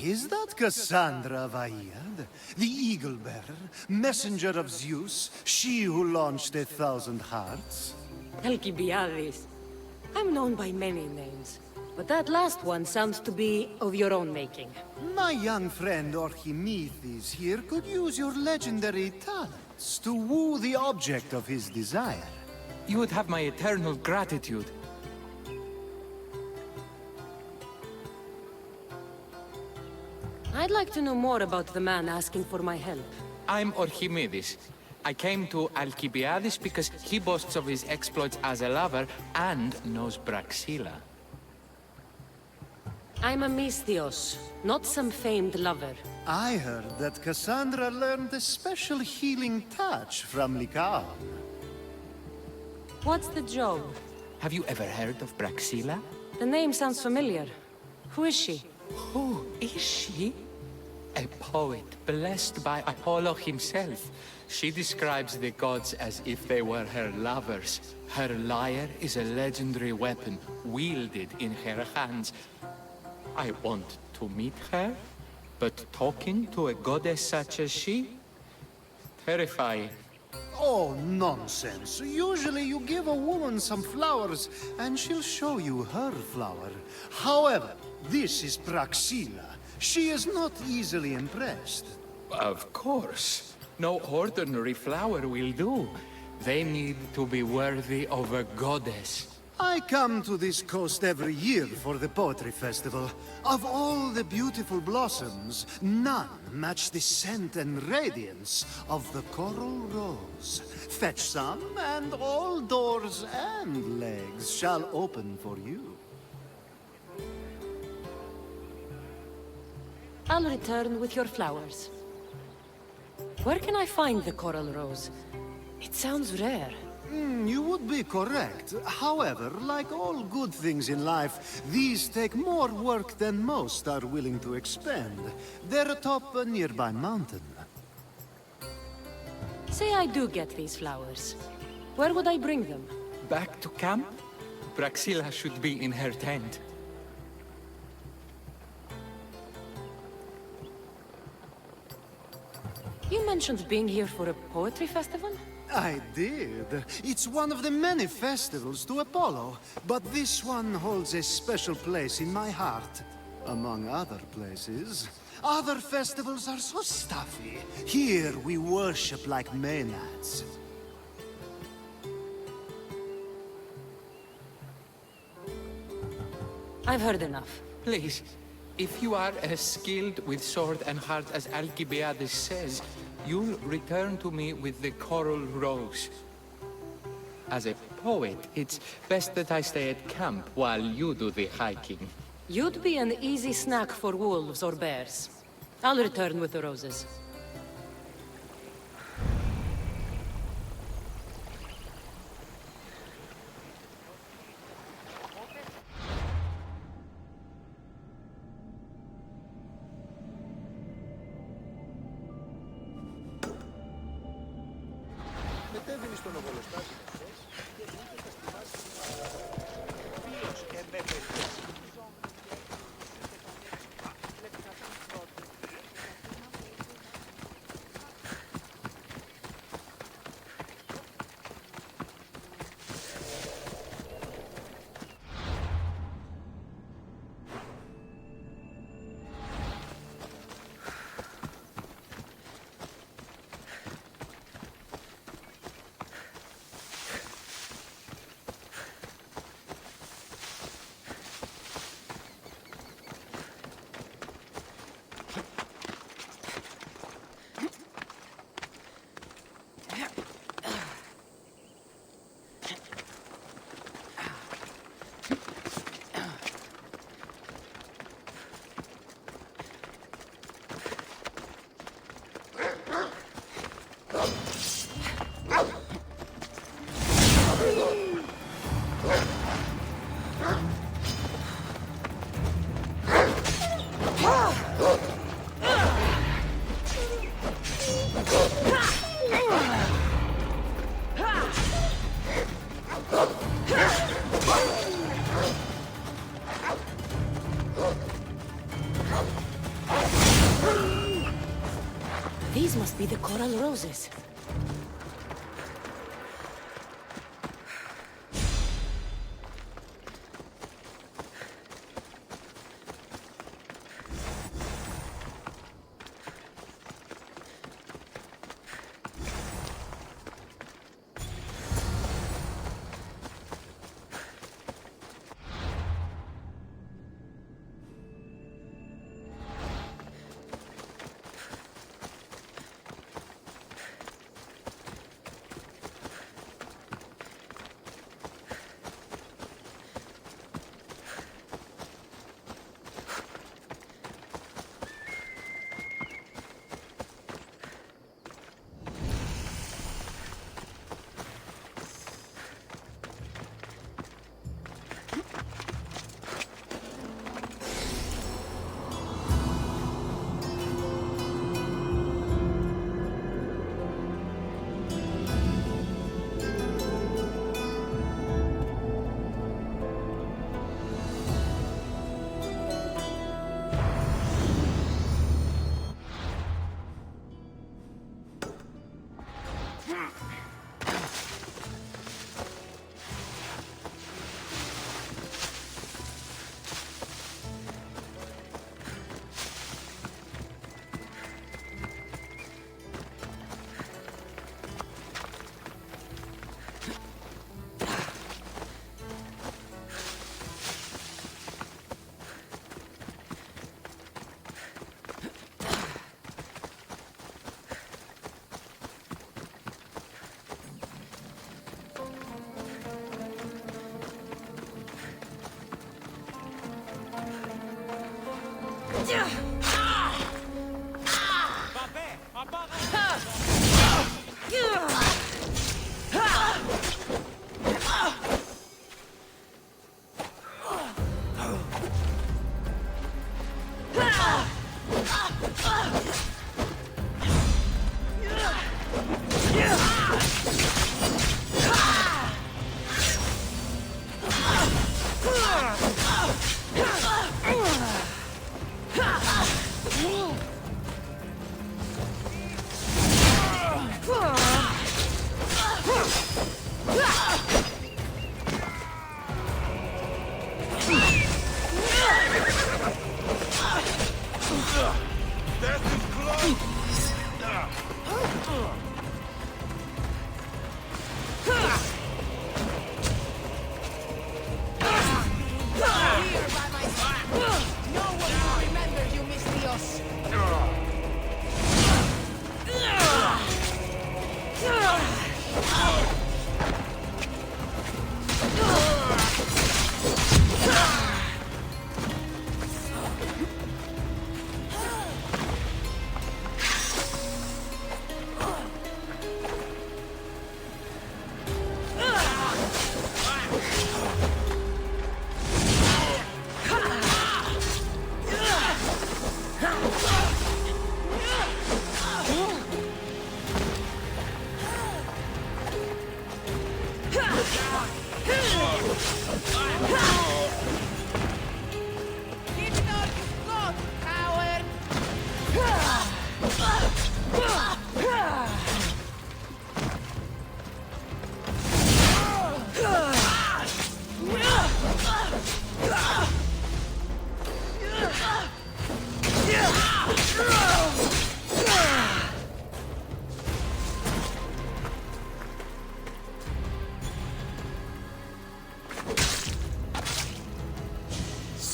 Is that Cassandra Vaird, the Eagle Bearer, messenger of Zeus, she who launched 1,000 hearts? Alcibiades. I'm known by many names, but that last one sounds to be of your own making. My young friend Archimedes here could use your legendary talents to woo the object of his desire. You would have my eternal gratitude. I'd like to know more about the man asking for my help. I'm Archimedes. I came to Alcibiades because he boasts of his exploits as a lover and knows Braxilla. I'm a Misthios, not some famed lover. I heard that Cassandra learned a special healing touch from Lycaon. What's the job? Have you ever heard of Braxilla? The name sounds familiar. Who is she? Who is she? A poet blessed by Apollo himself. She describes the gods as if they were her lovers. Her lyre is a legendary weapon wielded in her hands. I want to meet her, but talking to a goddess such as she? Terrifying. Oh, nonsense. Usually you give a woman some flowers, and she'll show you her flower. However, this is Praxilla. She is not easily impressed. Of course. No ordinary flower will do. They need to be worthy of a goddess. I come to this coast every year for the Poetry Festival. Of all the beautiful blossoms, none match the scent and radiance of the coral rose. Fetch some, and all doors and legs shall open for you. I'll return with your flowers. Where can I find the coral rose? It sounds rare. You would be correct. However, like all good things in life, these take more work than most are willing to expend. They're atop a nearby mountain. Say I do get these flowers. Where would I bring them? Back to camp? Braxilla should be in her tent. You mentioned being here for a poetry festival? I did. It's one of the many festivals to Apollo, but this one holds a special place in my heart, among other places. Other festivals are so stuffy. Here we worship like maenads. I've heard enough. Please, if you are as skilled with sword and heart as Alcibiades says, you'll return to me with the coral rose. As a poet, it's best that I stay at camp while you do the hiking. You'd be an easy snack for wolves or bears. I'll return with the roses. Μετέβαινε στον οβολοστάσιο χθες και βγήκε στα στιμάτια βίος εμπέπαιζε. be the coral roses.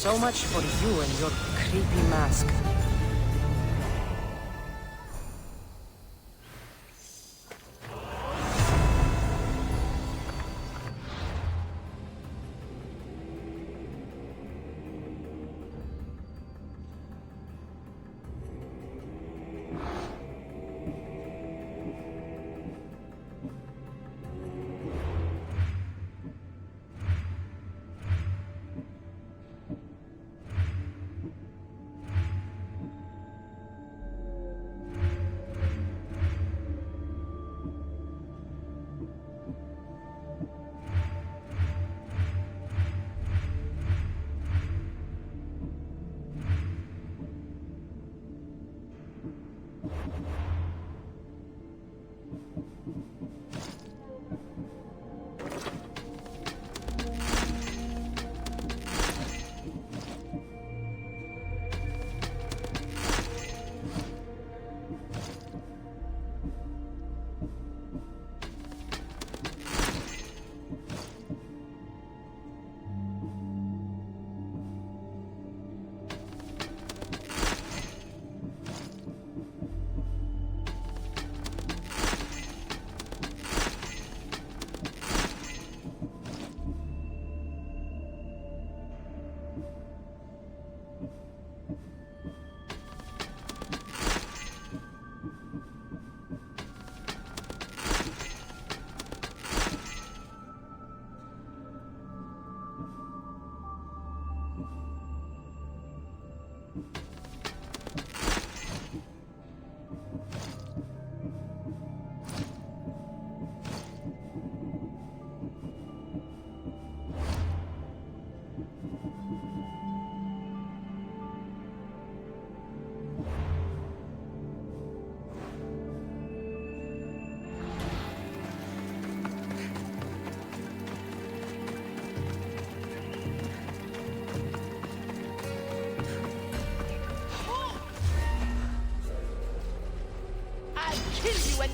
So much for you and your creepy mask.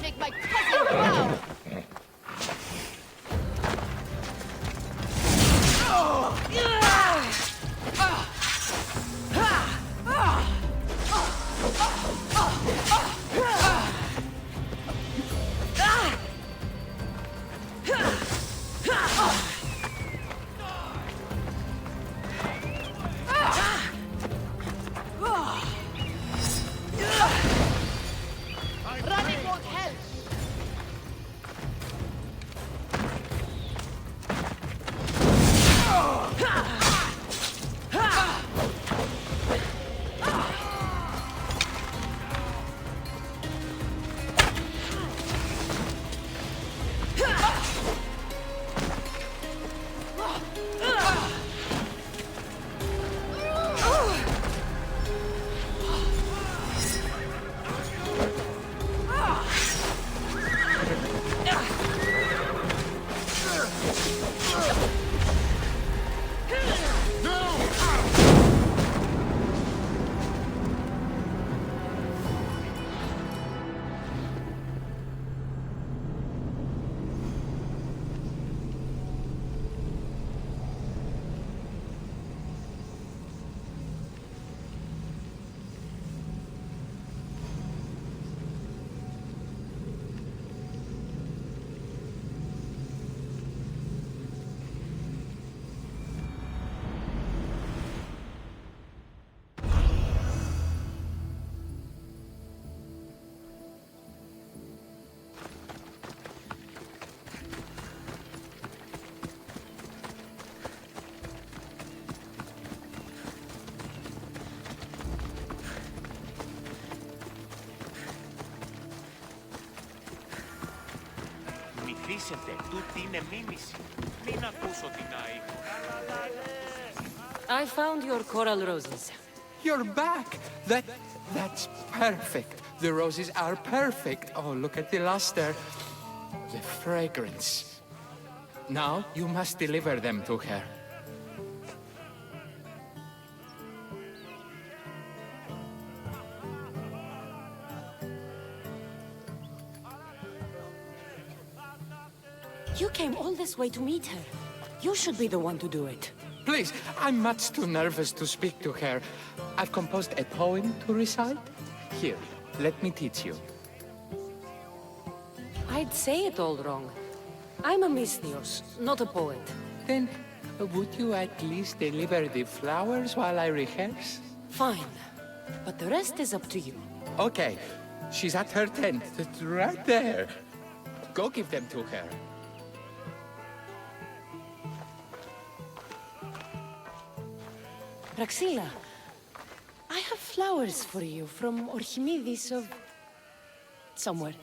make my cousin proud! Running won't help! Μυθίσετε, τούτη είναι μίμηση. Μην ακούσω την αϊκού. I found your coral roses. You're back! That's perfect. The roses are perfect. Oh, look at the luster. The fragrance. Now you must deliver them to her. You came all this way to meet her. You should be the one to do it. Please, I'm much too nervous to speak to her. I've composed a poem to recite. Here, let me teach you. I'd say it all wrong. I'm a mystios, not a poet. Then, would you at least deliver the flowers while I rehearse? Fine. But the rest is up to you. Okay, she's at her tent. It's right there. Go give them to her. Praxilla, I have flowers for you from Orchimidis of... somewhere.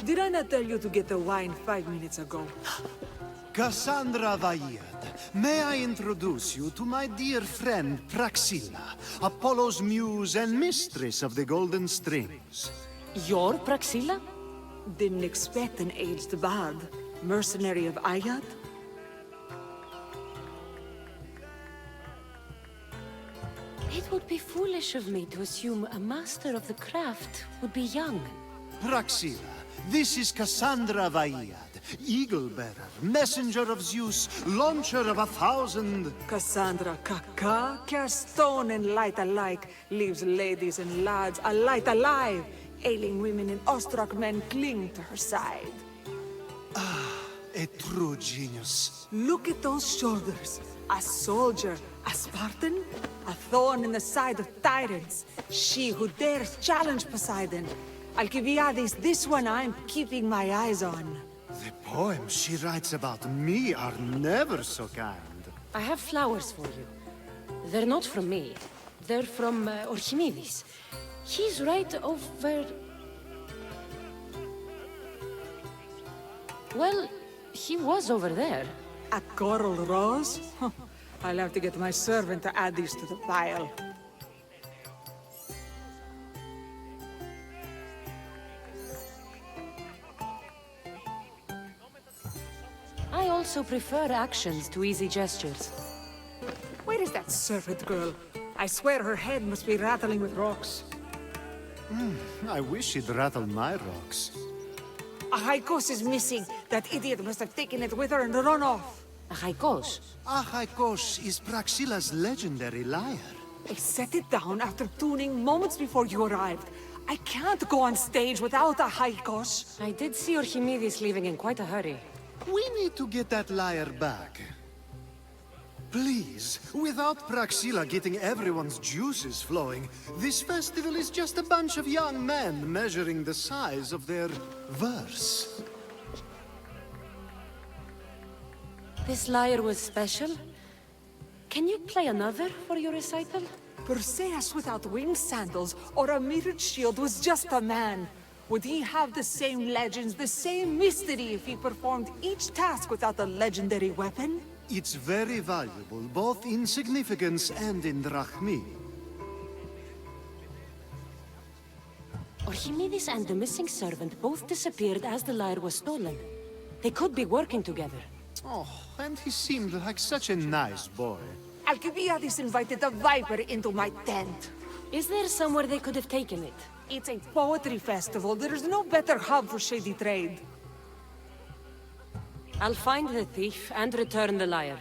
Did I not tell you to get the wine 5 minutes ago? Cassandra Vaiad, may I introduce you to my dear friend Praxilla, Apollo's muse and mistress of the Golden Strings. You're Praxilla? Didn't expect an aged bard. Mercenary of Ayad? It would be foolish of me to assume a master of the craft would be young. Praxilla, this is Cassandra Vaiad, Eagle-bearer, messenger of Zeus, launcher of 1,000... Cassandra Kaka, care stone and light alike, leaves ladies and lads alight alive. Ailing women and awestruck men cling to her side. A true genius. Look at those shoulders. A soldier, a Spartan, a thorn in the side of tyrants. She who dares challenge Poseidon. Alcibiades, this one I'm keeping my eyes on. The poems she writes about me are never so kind. I have flowers for you. They're not from me. They're from Orchimidis. He's right over... Well, he was over there. A coral rose? Huh. I'll have to get my servant to add these to the pile. I also prefer actions to easy gestures. Where is that servant girl? I swear her head must be rattling with rocks. I wish he'd rattle my rocks. Ahaikos is missing. That idiot must have taken it with her and run off. Ahaikos. Ahaikos is Praxila's legendary lyre. I set it down after tuning moments before you arrived. I can't go on stage without Ahaikos. I did see Archimedes leaving in quite a hurry. We need to get that lyre back. Please, without Praxila getting everyone's juices flowing, this festival is just a bunch of young men measuring the size of their verse. This lyre was special. Can you play another for your recital? Perseus without winged sandals or a mirrored shield was just a man. Would he have the same legends, the same mystery if he performed each task without a legendary weapon? It's very valuable, both in significance and in drachmi. Archimedes and the missing servant both disappeared as the lyre was stolen. They could be working together. Oh, and he seemed like such a nice boy. Alcibiades invited a viper into my tent. Is there somewhere they could have taken it? It's a poetry festival. There's no better hub for shady trade. I'll find the thief and return the lyre.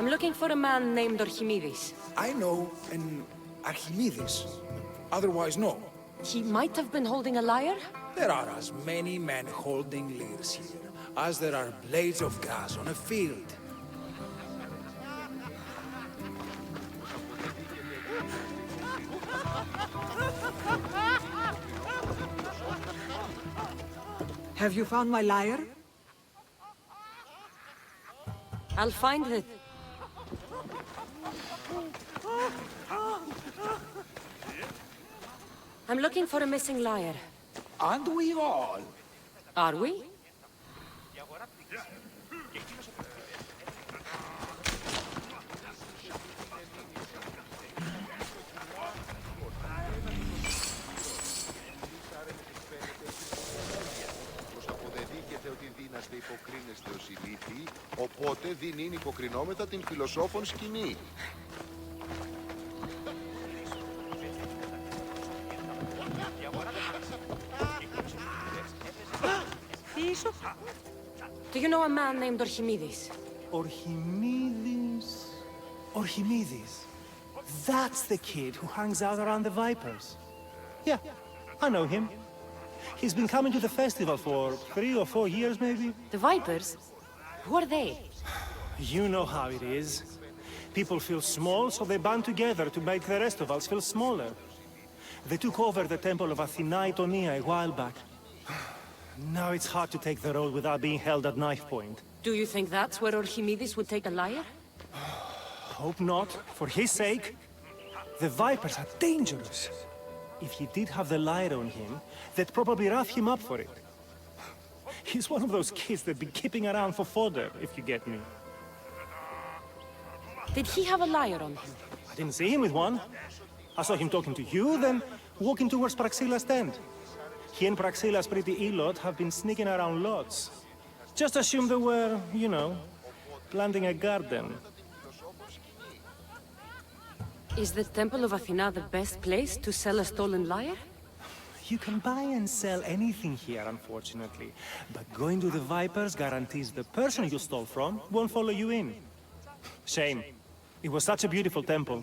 I'm looking for a man named Archimedes. I know an Archimedes. Otherwise, no. He might have been holding a lyre? There are as many men holding lyres here as there are blades of grass on a field. Have you found my lyre? I'll find it. I'm looking for a missing lyre. And we all. Are we? Αποδεδείκεται ότι δύναστε υποκρίνεστε ως ηλίθιοι, οπότε δινήν υποκρινόμετα την φιλοσόφων σκηνή. Do you know a man named Archimedes? Archimedes? Archimedes. That's the kid who hangs out around the Vipers. Yeah, I know him. He's been coming to the festival for 3 or 4 years, maybe. The Vipers? Who are they? You know how it is. People feel small, so they band together to make the rest of us feel smaller. They took over the temple of Athena Itonia a while back. Now it's hard to take the road without being held at knife point. Do you think that's where Archimedes would take a lyre? Hope not. For his sake. The Vipers are dangerous. If he did have the lyre on him, they'd probably rough him up for it. He's one of those kids that'd be keeping around for fodder, if you get me. Did he have a lyre on him? I didn't see him with one. I saw him talking to you, then walking towards Praxilla's tent. He and Praxilla's pretty Elot have been sneaking around lots. Just assume they were, you know, planting a garden. Is the Temple of Athena the best place to sell a stolen lyre? You can buy and sell anything here, unfortunately. But going to the Vipers guarantees the person you stole from won't follow you in. Shame. It was such a beautiful temple.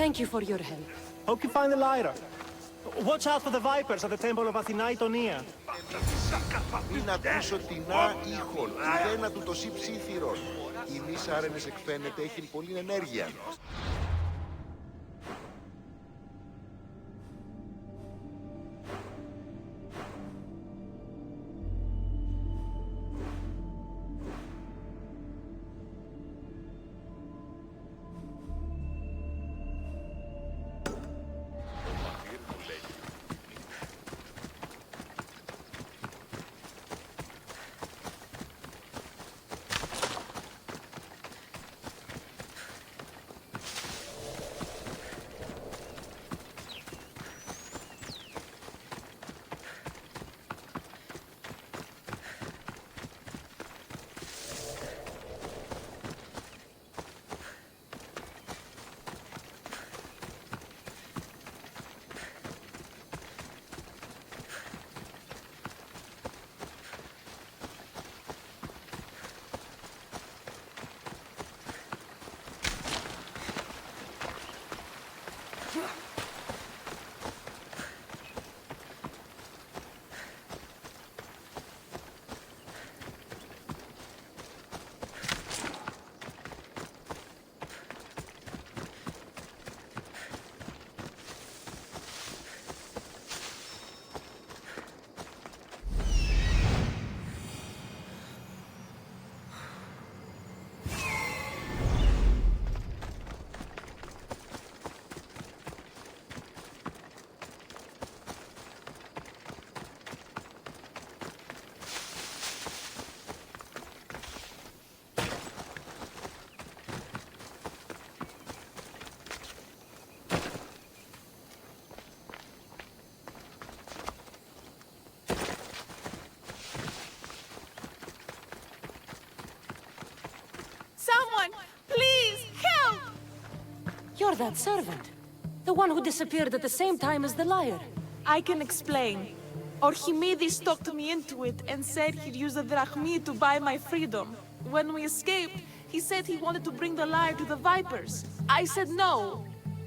Thank you for your help. Hope you find the lyre. Watch out for the Vipers at the temple of Athena Itonia. Μην ακούσω τεινά ήχον, ιδένα του το σύ ψήθυρον. Η μη σάρενες εκφαίνεται, έχει πολλή ενέργεια. Someone, please, help! You're that servant. The one who disappeared at the same time as the lyre. I can explain. Archimedes talked me into it and said he'd use the drachmi to buy my freedom. When we escaped, He said he wanted to bring the lyre to the Vipers. I said no.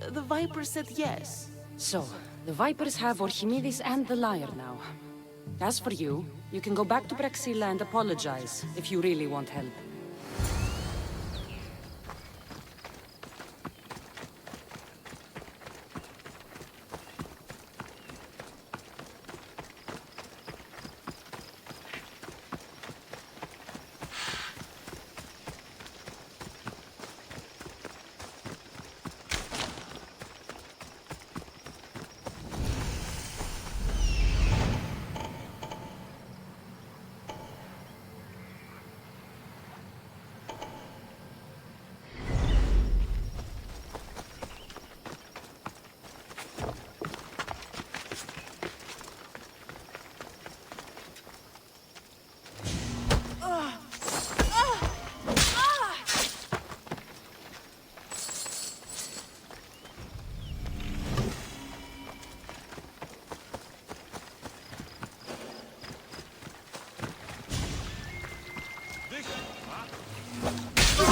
The Vipers said yes. So, the Vipers have Archimedes and the lyre now. As for you, you can go back to Praxilla and apologize if you really want help.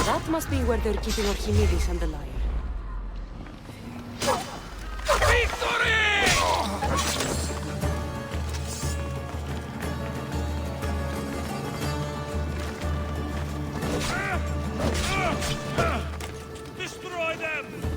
That must be where they're keeping Archimedes and the lyre. Destroy them!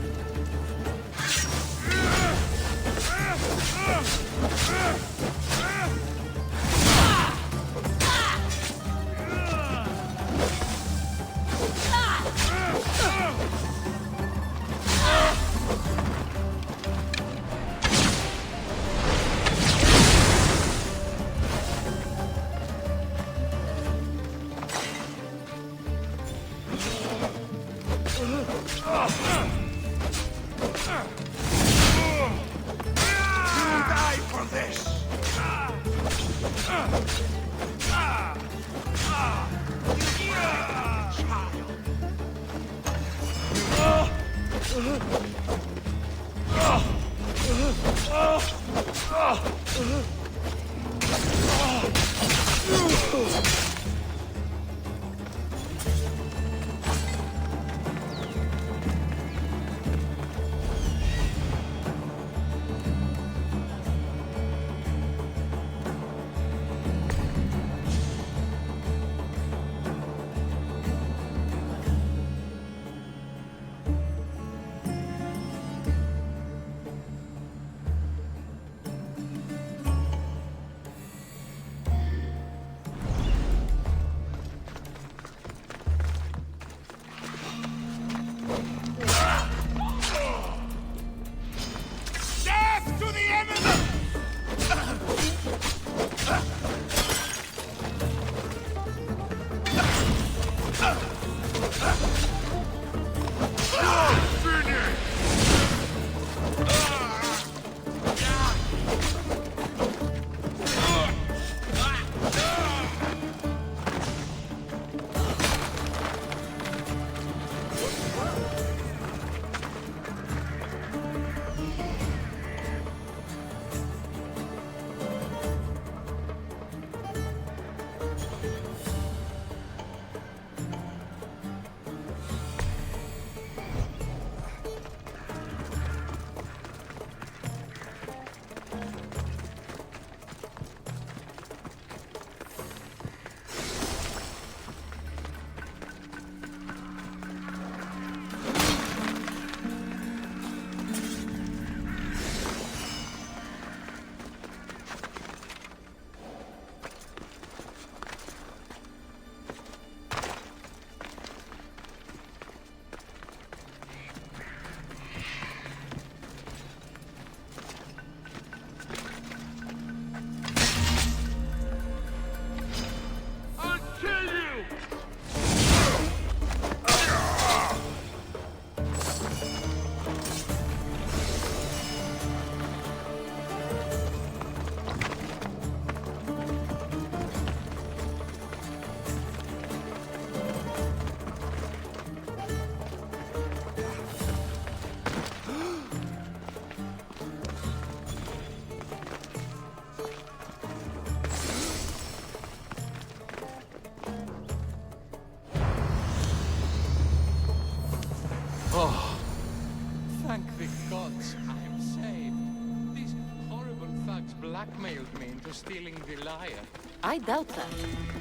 gods, I'm saved. These horrible thugs blackmailed me into stealing the lyre. I doubt that.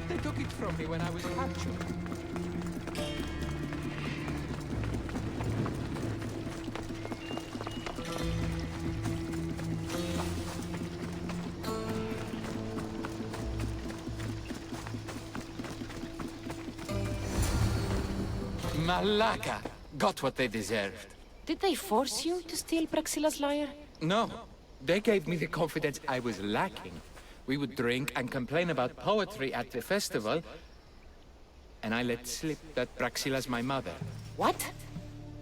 They took it from me when I was captured. Malaka got what they deserved. Did they force you to steal Praxila's lyre? No, they gave me the confidence I was lacking. We would drink and complain about poetry at the festival, and I let slip that Praxila's my mother. What?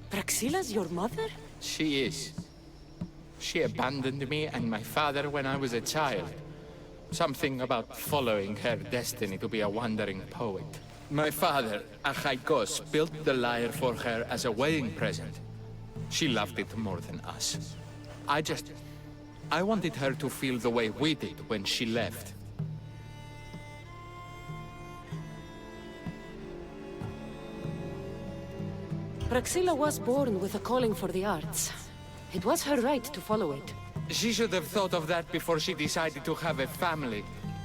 Praxila's your mother? She is. She abandoned me and my father when I was a child. Something about following her destiny to be a wandering poet. My father, Achaikos, built the lyre for her as a wedding present. She loved it more than us. I wanted her to feel the way we did when she left. Praxila was born with a calling for the arts. It was her right to follow it. She should have thought of that before she decided to have a family.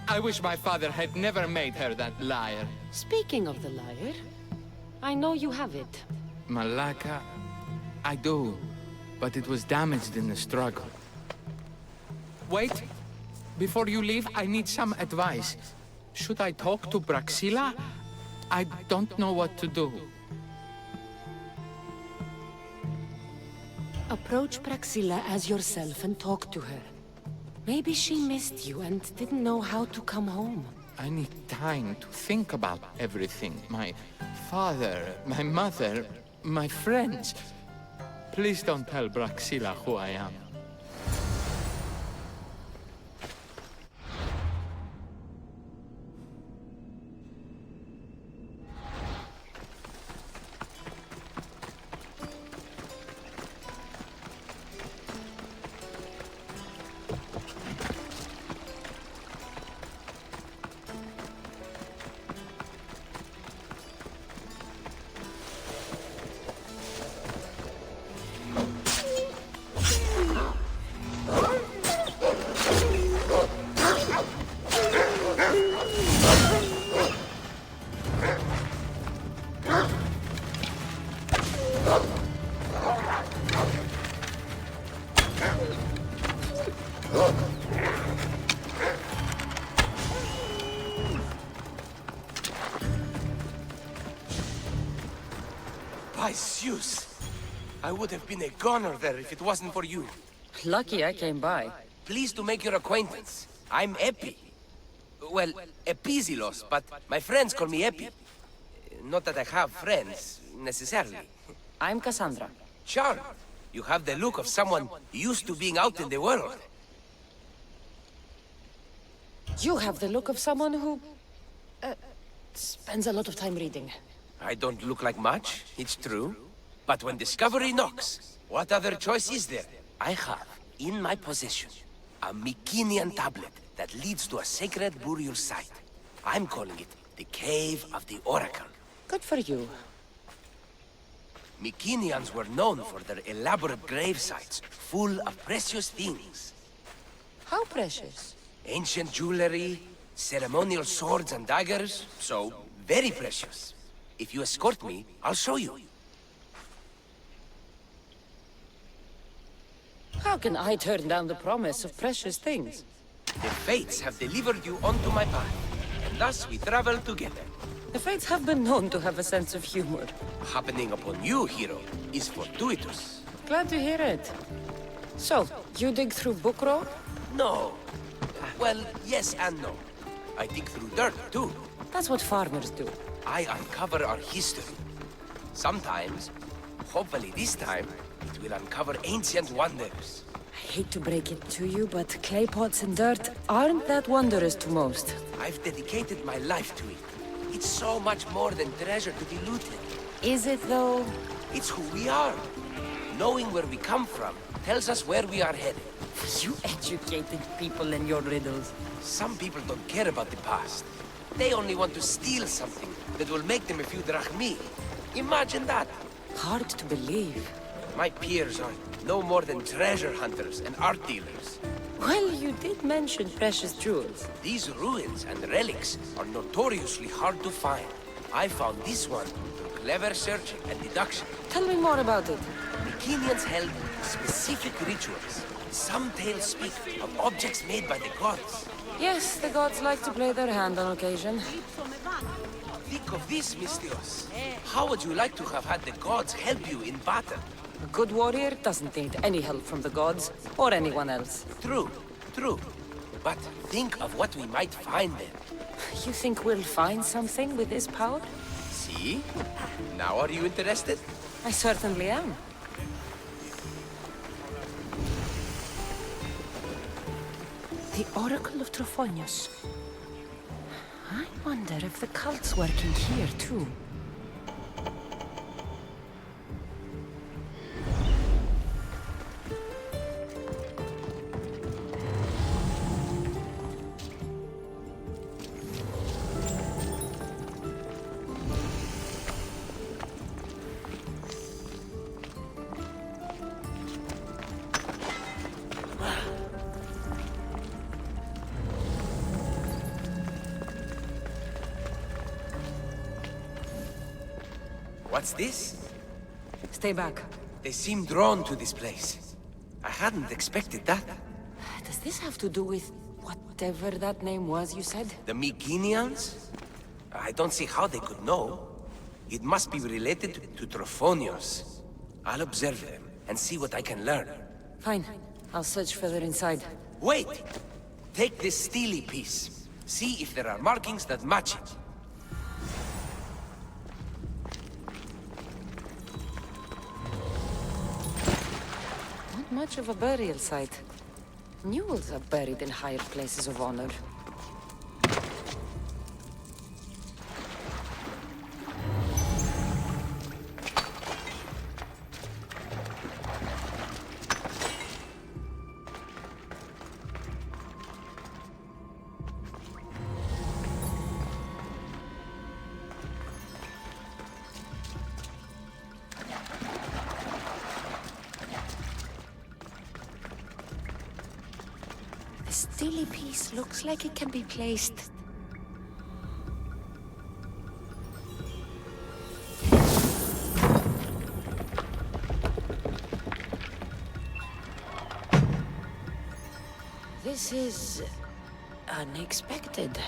I wish my father had never made her that lyre. Speaking of the lyre, I know you have it. Malaka, I do, but it was damaged in the struggle. Wait, before you leave, I need some advice. Should I talk to Praxila? I don't know what to do. Approach Praxila as yourself and talk to her. Maybe she missed you and didn't know how to come home. I need time to think about everything. My father, my mother, my friends. Please don't tell Praxila who I am. By Zeus! I would have been a goner there if it wasn't for you. Lucky I came by. Pleased to make your acquaintance. I'm Epi. Well, Epizilos, but my friends call me Epi. Not that I have friends, necessarily. I'm Cassandra. Charmed. You have the look of someone used to being out in the world. You have the look of someone who... spends a lot of time reading. I don't look like much, it's true. But when discovery knocks, what other choice is there? I have, in my possession, a Mycenaean tablet that leads to a sacred burial site. I'm calling it the Cave of the Oracle. Good for you. Mycenaeans were known for their elaborate grave sites, full of precious things. How precious? Ancient jewelry, ceremonial swords and daggers, so very precious. If you escort me, I'll show you. How can I turn down the promise of precious things? The fates have delivered you onto my path, and thus we travel together. The fates have been known to have a sense of humor. Happening upon you, hero, is fortuitous. Glad to hear it. So, you dig through book row? No. Well, yes and no. I dig through dirt, too. That's what farmers do. I uncover our history. Sometimes, hopefully this time, it will uncover ancient wonders. I hate to break it to you, but clay pots and dirt aren't that wondrous to most. I've dedicated my life to it. It's so much more than treasure to be looted. Is it, though? It's who we are. Knowing where we come from tells us where we are headed. You educated people and your riddles. Some people don't care about the past. They only want to steal something that will make them a few drachmi. Imagine that. Hard to believe. My peers are no more than treasure hunters and art dealers. Well, you did mention precious jewels. These ruins and relics are notoriously hard to find. I found this one through clever searching and deduction. Tell me more about it. Mycenaeans held specific rituals. Some tales speak of objects made by the gods. Yes, the gods like to play their hand on occasion. Think of this, Mystios. How would you like to have had the gods help you in battle? A good warrior doesn't need any help from the gods, or anyone else. True, true. But think of what we might find there. You think we'll find something with this power? See? Now are you interested? I certainly am. The Oracle of Trophonius. I wonder if the cult's working here, too. What's this? Stay back. They seem drawn to this place. I hadn't expected that. Does this have to do with whatever that name was you said? The Mycenaeans? I don't see how they could know. It must be related to Trophonios. I'll observe them and see what I can learn. Fine. I'll search further inside. Wait! Take this steely piece. See if there are markings that match it. Not much of a burial site. Mules are buried in higher places of honor. The steely piece looks like it can be placed. This is unexpected.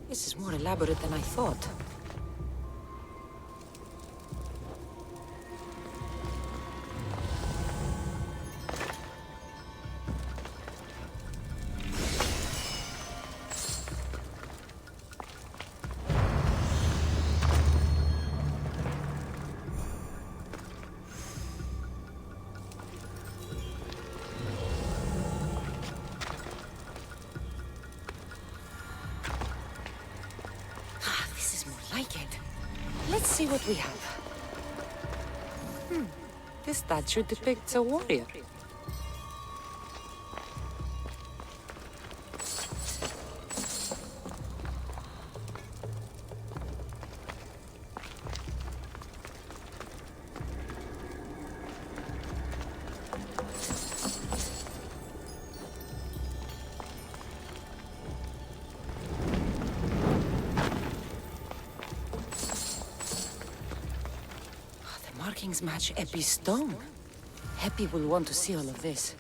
This is more elaborate than I thought. Like it. Let's see what we have. This statue depicts a warrior. Markings match Epi's stone. Epi will want to see all of this.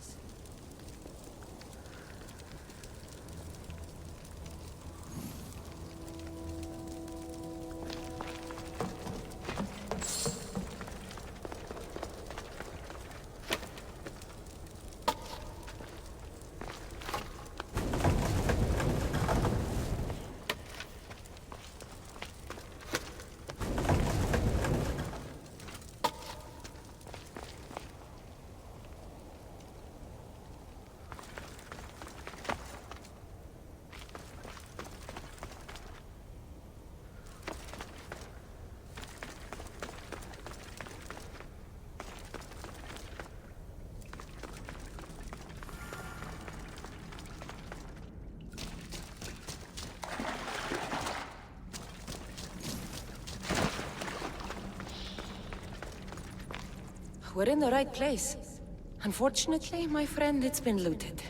we're in the right place. Unfortunately, my friend, it's been looted.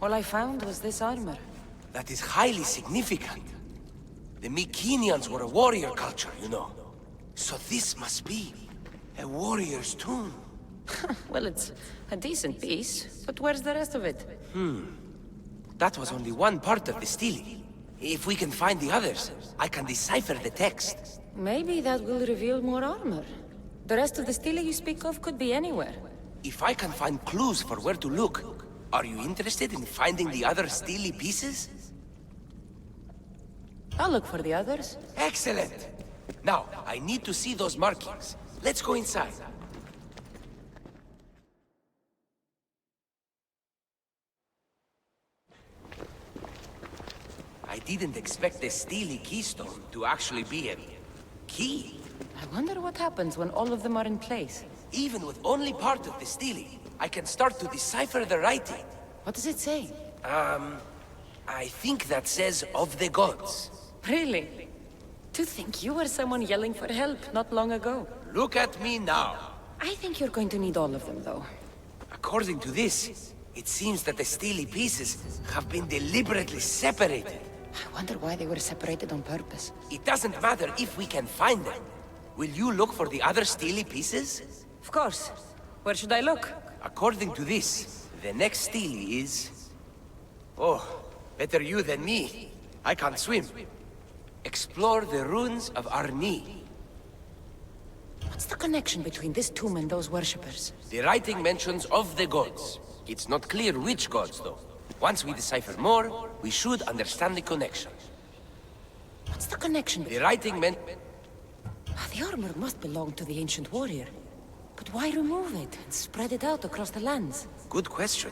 All I found was this armor. That is highly significant. The Mycenaeans were a warrior culture, you know. So this must be a warrior's tomb. Well, it's a decent piece, but where's the rest of it? That was only one part of the stele. If we can find the others, I can decipher the text. Maybe that will reveal more armor. The rest of the stele you speak of could be anywhere. If I can find clues for where to look, are you interested in finding the other stele pieces? I'll look for the others. Excellent! Now, I need to see those markings. Let's go inside. I didn't expect the stele keystone to actually be a key. I wonder what happens when all of them are in place. Even with only part of the stele, I can start to decipher the writing. What does it say? I think that says of the gods. Really? To think you were someone yelling for help not long ago. Look at me now. I think you're going to need all of them, though. According to this, it seems that the stele pieces have been deliberately separated. I wonder why they were separated on purpose. It doesn't matter if we can find them. Will you look for the other stele pieces? Of course. Where should I look? According to this, the next stele is... Oh, better you than me. I can't swim. Explore the ruins of Arni. What's the connection between this tomb and those worshippers? The writing mentions of the gods. It's not clear which gods, though. Once we decipher more, we should understand the connection. What's the connection The between... writing meant... The armor must belong to the ancient warrior. But why remove it and spread it out across the lands? Good question.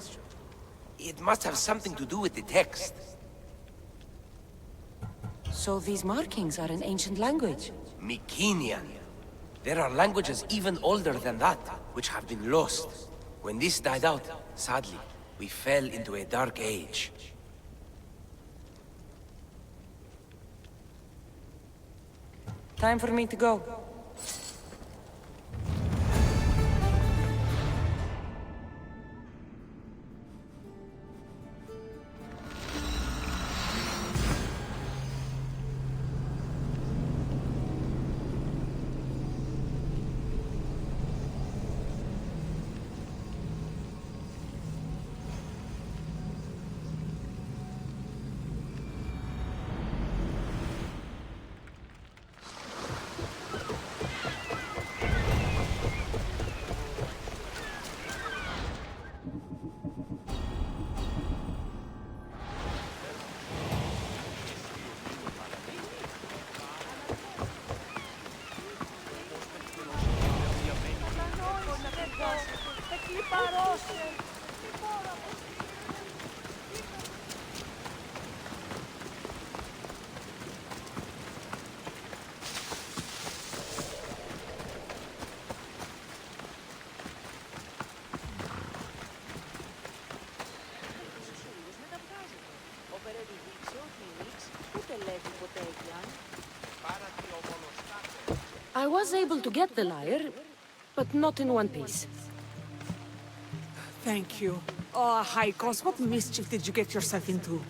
It must have something to do with the text. So these markings are in ancient language? Mycenaean. There are languages even older than that, which have been lost. When this died out, sadly, we fell into a dark age. Time for me to go. I was able to get the lyre, but not in one piece. Thank you. Oh, Haikos, what mischief did you get yourself into?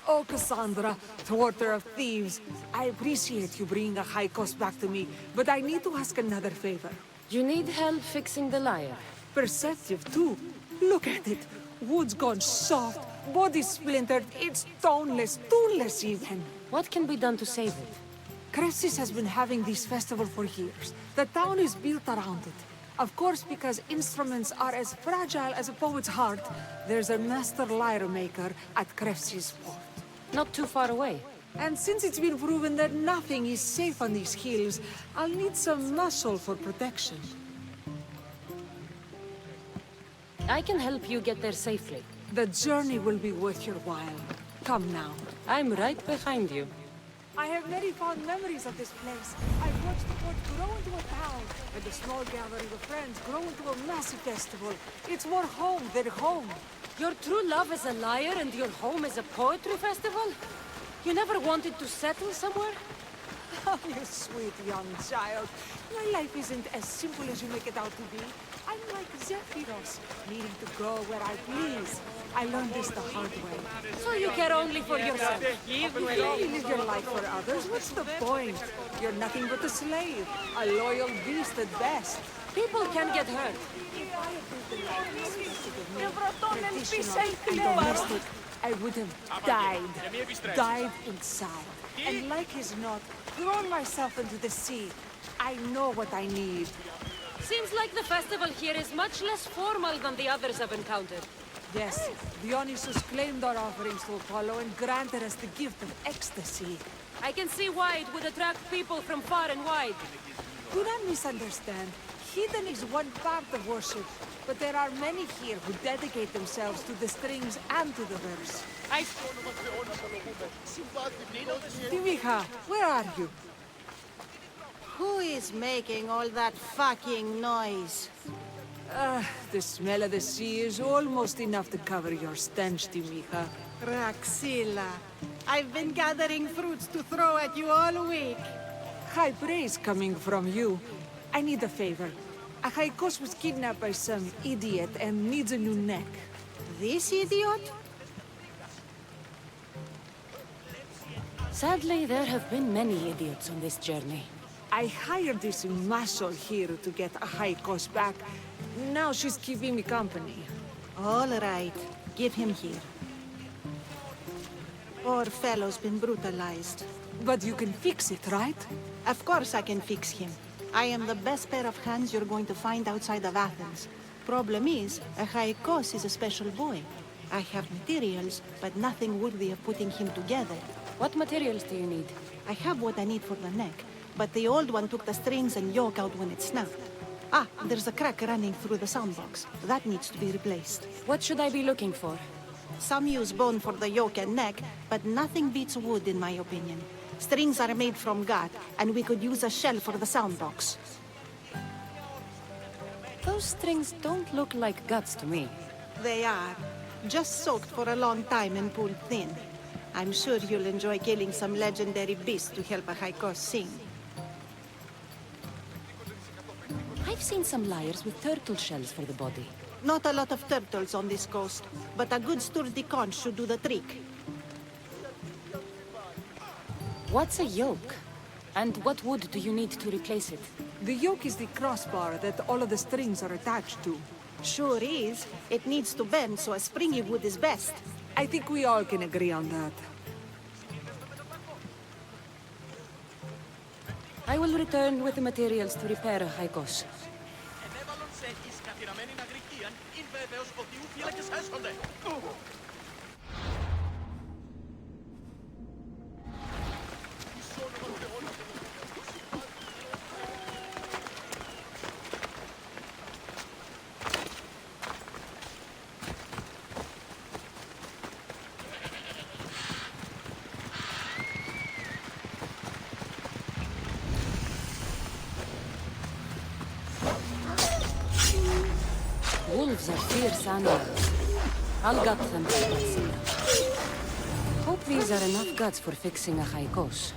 Oh, Cassandra, thwarter of thieves. I appreciate you bringing a Haikos back to me, but I need to ask another favor. You need help fixing the lyre. Perceptive, too. Look at it. Wood's gone soft, body splintered, it's toneless, tooless even. What can be done to save it? Cressis has been having this festival for years. The town is built around it. Of course, because instruments are as fragile as a poet's heart, there's a master lyre maker at Cressis port. Not too far away. And since it's been proven that nothing is safe on these hills, I'll need some muscle for protection. I can help you get there safely. The journey will be worth your while. Come now. I'm right behind you. I have very fond memories of this place. watch the port grow into a town, and a small gathering of friends grow into a massive festival. It's more home than home. Your true love is a liar and your home is a poetry festival? You never wanted to settle somewhere? Oh, you sweet young child. My life isn't as simple as you make it out to be. I'm like Zephyros, needing to go where I please. I learned this the hard way. So you care only for yourself. If you live your life for others, what's the point? You're nothing but a slave, a loyal beast at best. People can get hurt. Traditional and domestic, I would have died inside. And like as not, thrown myself into the sea. I know what I need. Seems like the festival here is much less formal than the others I've encountered. Yes, Dionysus claimed our offerings to Apollo and granted us the gift of ecstasy. I can see why it would attract people from far and wide. Do not misunderstand. Heathen is one part of worship, but there are many here who dedicate themselves to the strings and to the verse. Timiha, where are you? Who is making all that fucking noise? The smell of the sea is almost enough to cover your stench, Timiha. Raxila, I've been gathering fruits to throw at you all week. High praise coming from you. I need a favor. Achaikos was kidnapped by some idiot and needs a new neck. This idiot? Sadly, there have been many idiots on this journey. I hired this muscle here to get Achaikos back. Now she's keeping me company. All right, give him here. Poor fellow's been brutalized. But you can fix it, right? Of course I can fix him. I am the best pair of hands you're going to find outside of Athens. Problem is, Achaikos is a special boy. I have materials, but nothing worthy of putting him together. What materials do you need? I have what I need for the neck, but the old one took the strings and yoke out when it snapped. Ah, there's a crack running through the soundbox. That needs to be replaced. What should I be looking for? Some use bone for the yoke and neck, but nothing beats wood in my opinion. Strings are made from gut, and we could use a shell for the soundbox. Those strings don't look like guts to me. They are. Just soaked for a long time and pulled thin. I'm sure you'll enjoy killing some legendary beast to help Achaikos sing. I've seen some lyres with turtle shells for the body. Not a lot of turtles on this coast, but a good sturdy conch should do the trick. What's a yoke? And what wood do you need to replace it? The yoke is the crossbar that all of the strings are attached to. Sure is. It needs to bend, so a springy wood is best. I think we all can agree on that. I will return with the materials to repair Achaikos. Wolves are fierce animals. I'll gut them to Odyssey. Hope these are enough guts for fixing Achaikos.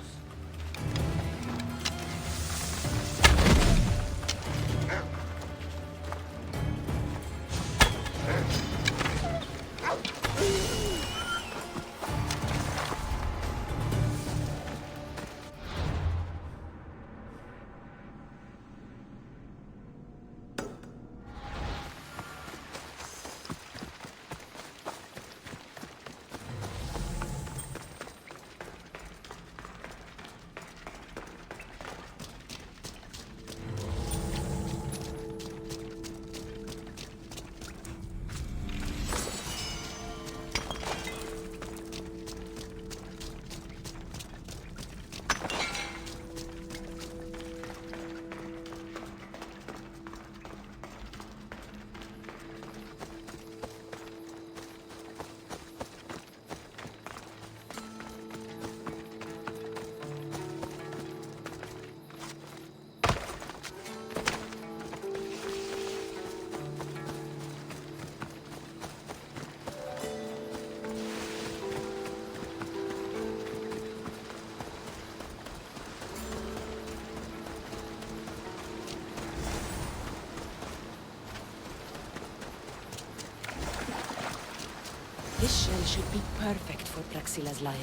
This shell should be perfect for Praxila's lyre.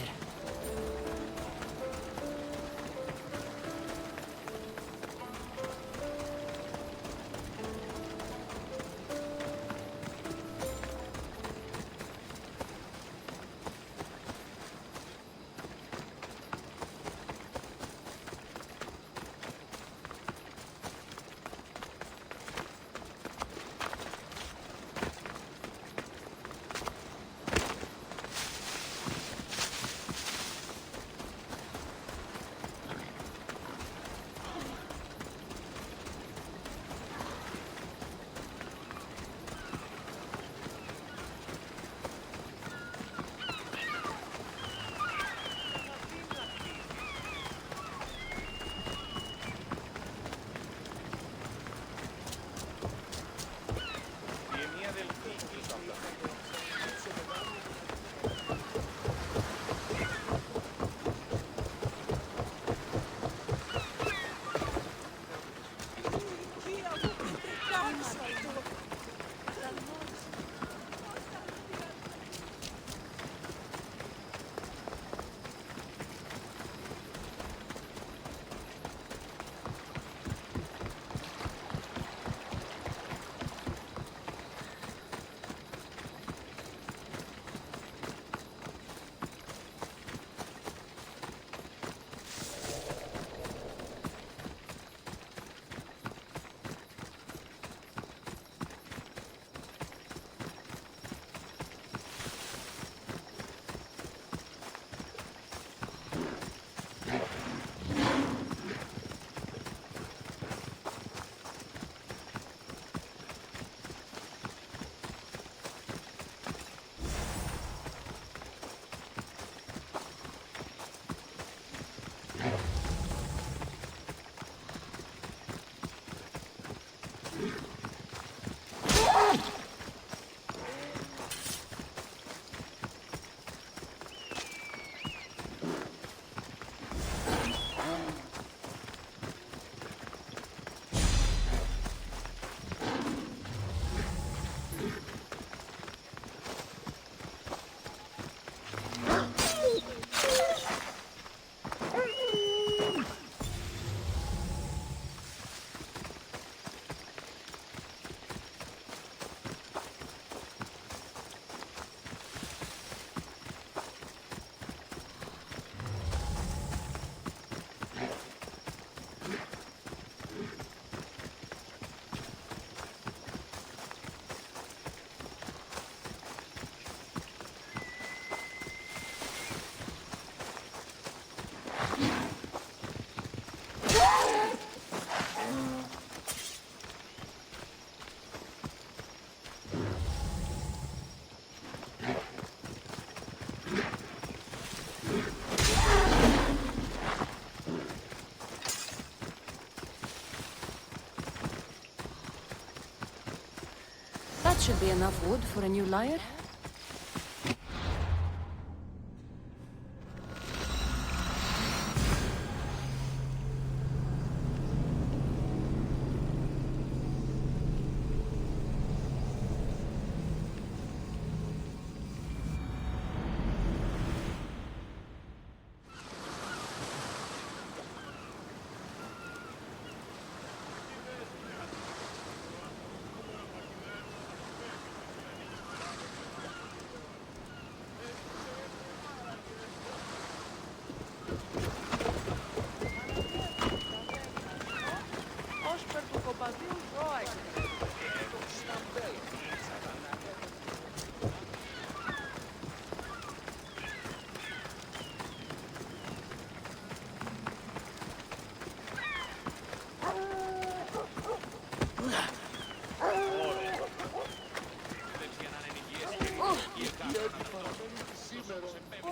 That should be enough wood for a new lyre.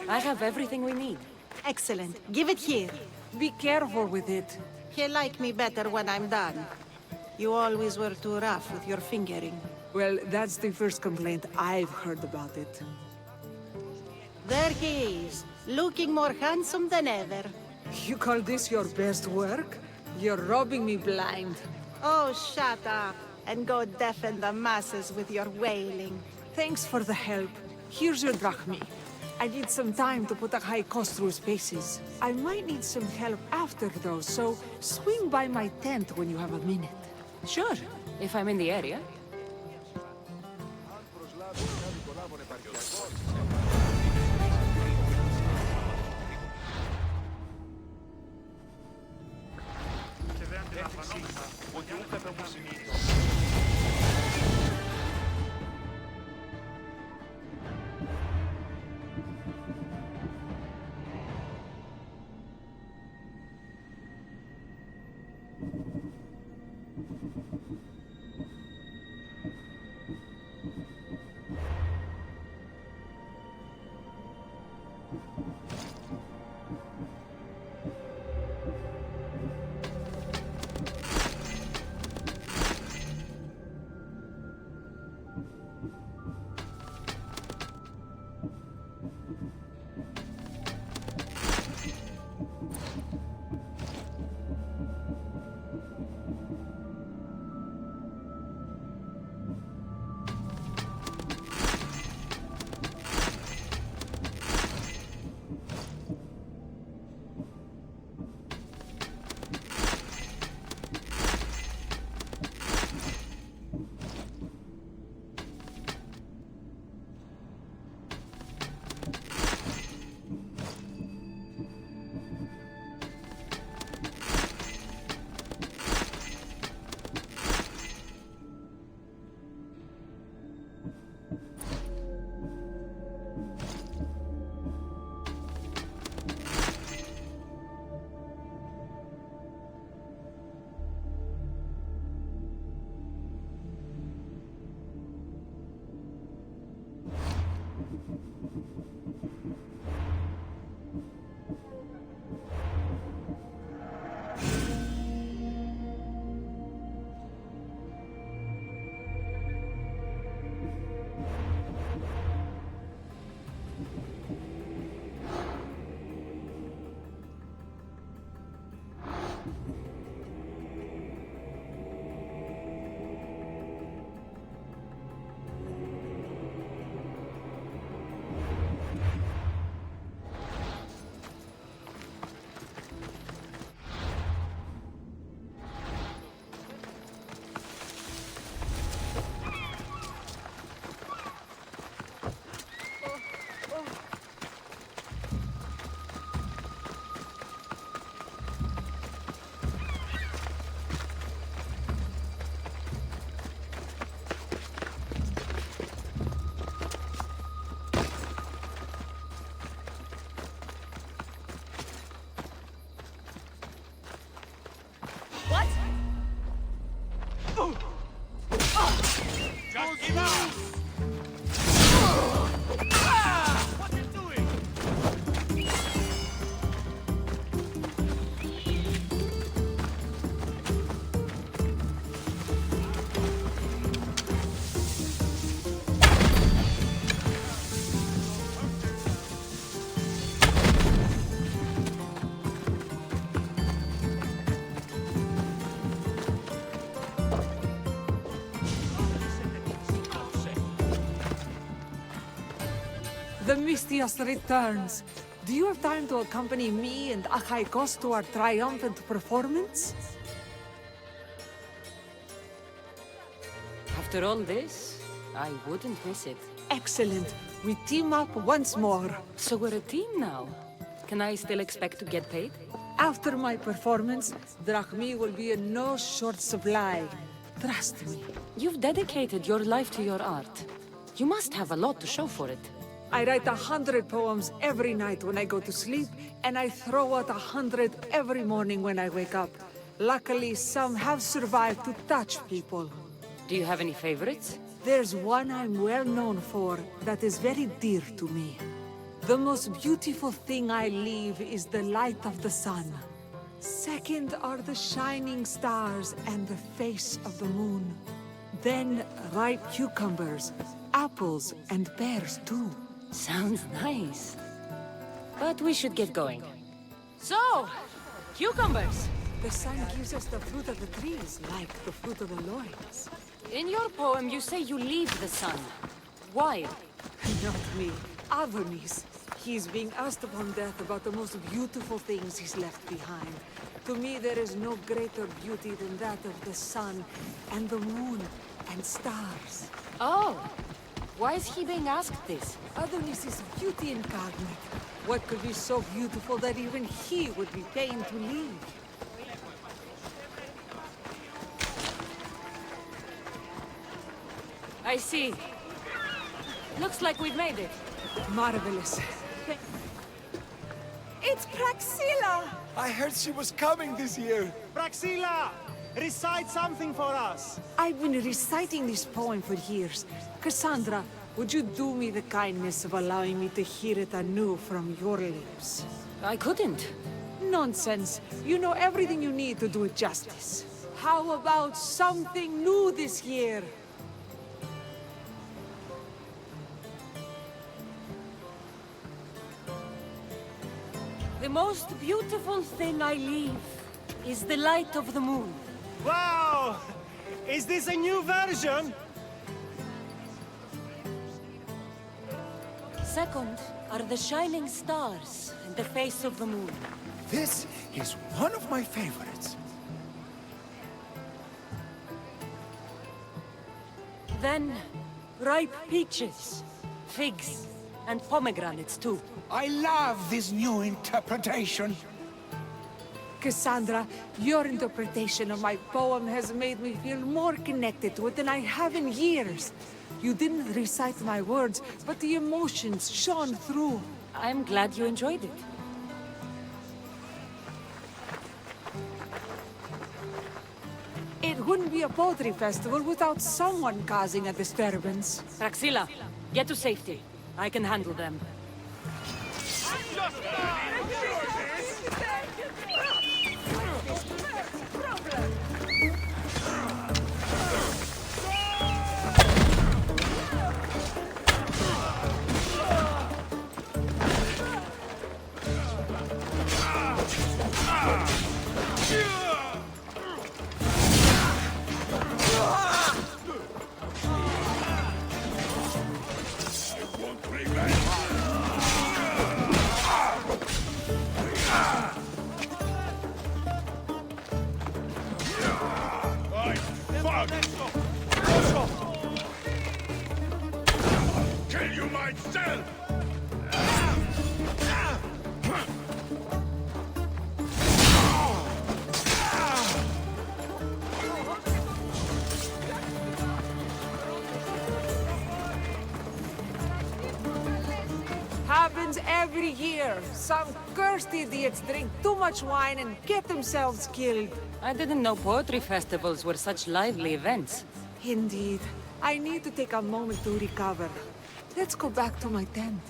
I have everything we need. Excellent. Give it here. Be careful with it. He'll like me better when I'm done. You always were too rough with your fingering. Well, that's the first complaint I've heard about it. There he is, looking more handsome than ever. You call this your best work? You're robbing me blind. Oh, shut up, and go deafen the masses with your wailing. Thanks for the help. Here's your drachmi. I need some time to put a high cost through his paces. I might need some help after, though, so swing by my tent when you have a minute. Sure, if I'm in the area. The Mistios returns. Do you have time to accompany me and Achaikos to our triumphant performance? After all this, I wouldn't miss it. Excellent. We team up once more. So we're a team now. Can I still expect to get paid? After my performance, drachmi will be in no short supply. Trust me. You've dedicated your life to your art. You must have a lot to show for it. I write 100 poems every night when I go to sleep, and I throw out 100 every morning when I wake up. Luckily, some have survived to touch people. Do you have any favorites? There's one I'm well known for that is very dear to me. The most beautiful thing I leave is the light of the sun. Second are the shining stars and the face of the moon. Then ripe cucumbers, apples, and pears too. Sounds nice. But we should get going. So, cucumbers! The sun gives us the fruit of the trees, like the fruit of the loins. In your poem, you say you leave the sun. Why? Not me. Adonis. He's being asked upon death about the most beautiful things he's left behind. To me, there is no greater beauty than that of the sun, and the moon, and stars. Oh! Why is he being asked this? Adonis is beauty incarnate. What could be so beautiful that even he would be pained to leave? I see. Looks like we've made it. Marvelous. It's Praxilla! I heard she was coming this year. Praxilla! Recite something for us! I've been reciting this poem for years. Cassandra, would you do me the kindness of allowing me to hear it anew from your lips? I couldn't. Nonsense. You know everything you need to do it justice. How about something new this year? The most beautiful thing I leave is the light of the moon. Wow! Is this a new version? Second are the shining stars and the face of the moon. This is one of my favorites. Then, ripe peaches, figs, and pomegranates too. I love this new interpretation. Cassandra, your interpretation of my poem has made me feel more connected to it than I have in years. You didn't recite my words, but the emotions shone through. I'm glad you enjoyed it. It wouldn't be a poetry festival without someone causing a disturbance. Praxilla, get to safety. I can handle them. Kill you myself! Happens every year. Some cursed idiots drink too much wine and get themselves killed. I didn't know poetry festivals were such lively events. Indeed. I need to take a moment to recover. Let's go back to my tent.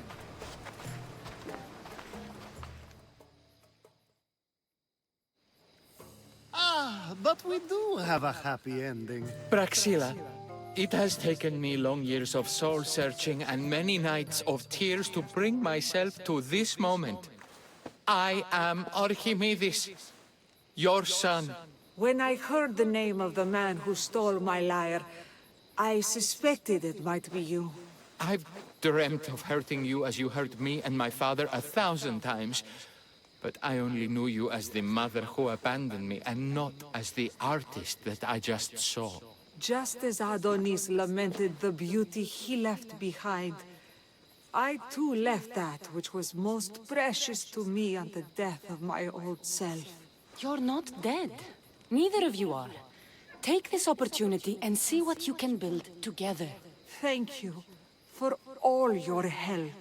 But we do have a happy ending. Praxilla, it has taken me long years of soul-searching and many nights of tears to bring myself to this moment. I am Archimedes, your son. When I heard the name of the man who stole my lyre, I suspected it might be you. I've dreamt of hurting you as you hurt me and my father 1,000 times. But I only knew you as the mother who abandoned me, and not as the artist that I just saw. Just as Adonis lamented the beauty he left behind, I too left that which was most precious to me on the death of my old self. You're not dead. Neither of you are. Take this opportunity and see what you can build together. Thank you for all your help.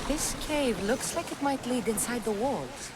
This cave looks like it might lead inside the walls.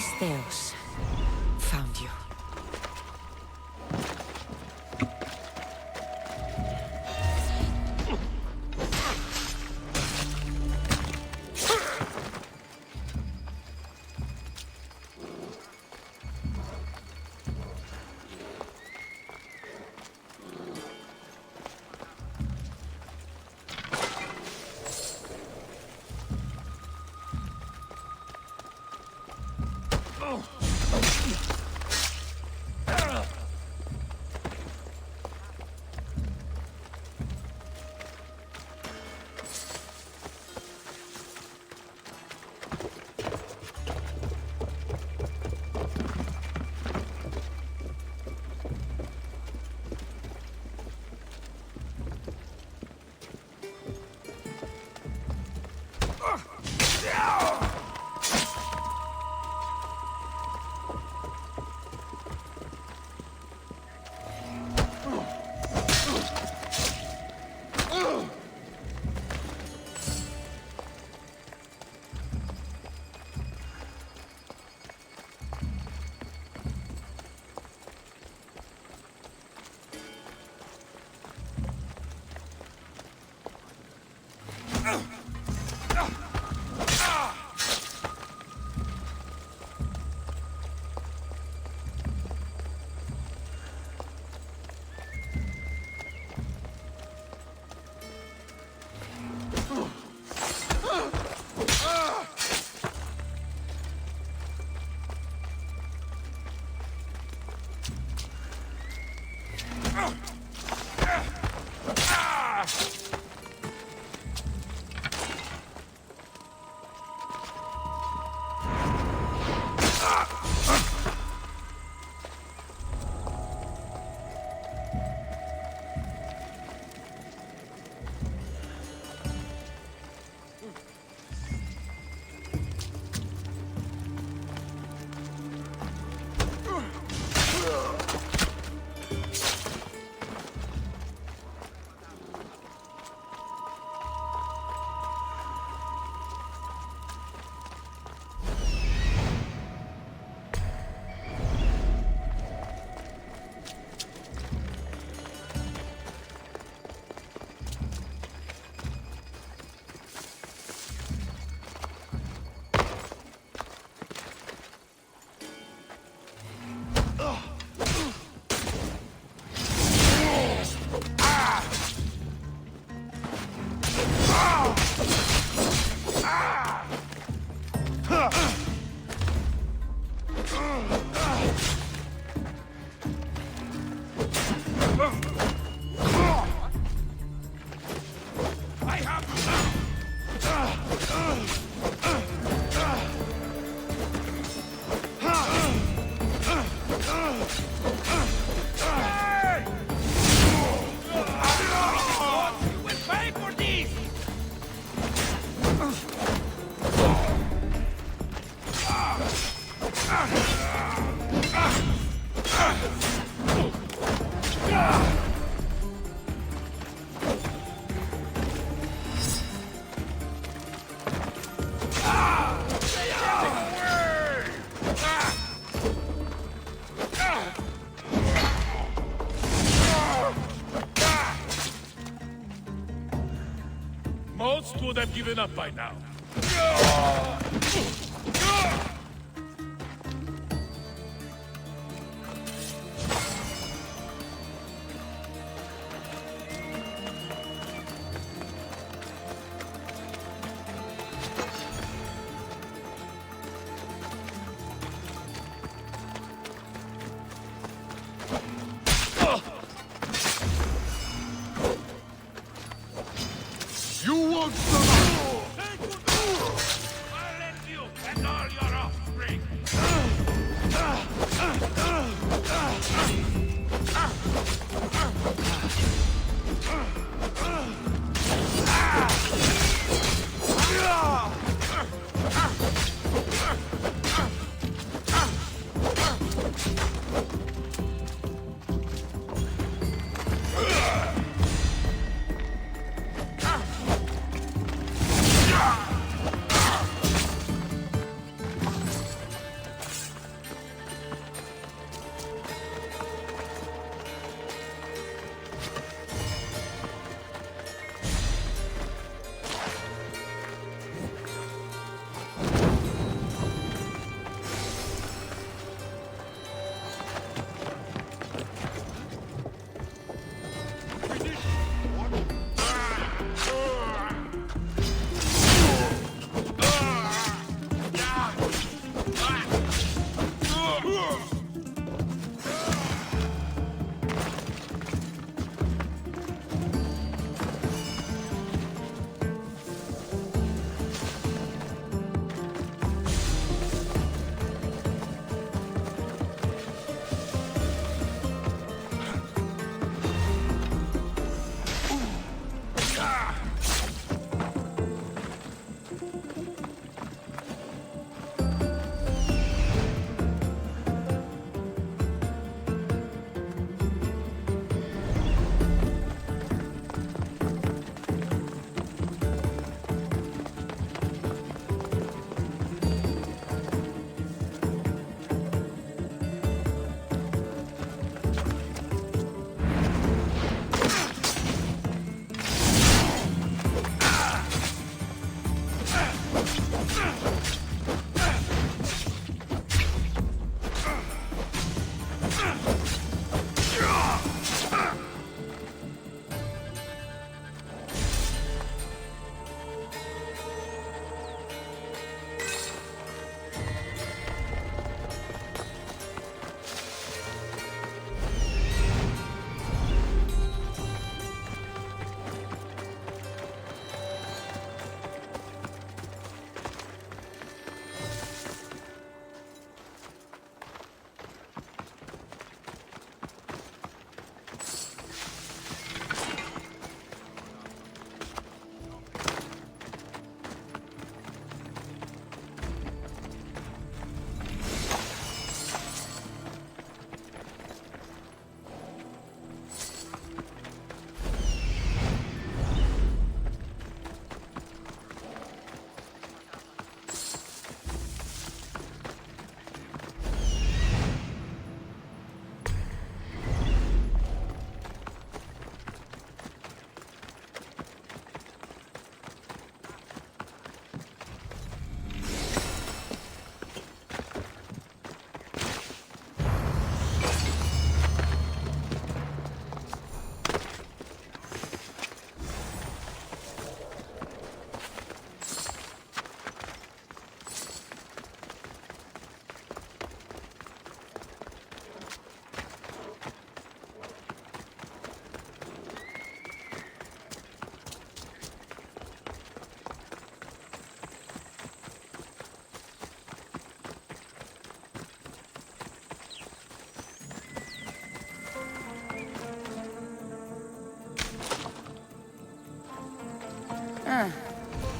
Aristeos. Found you. Most would have given up by now. You won't survive! I'll let you and all your offspring!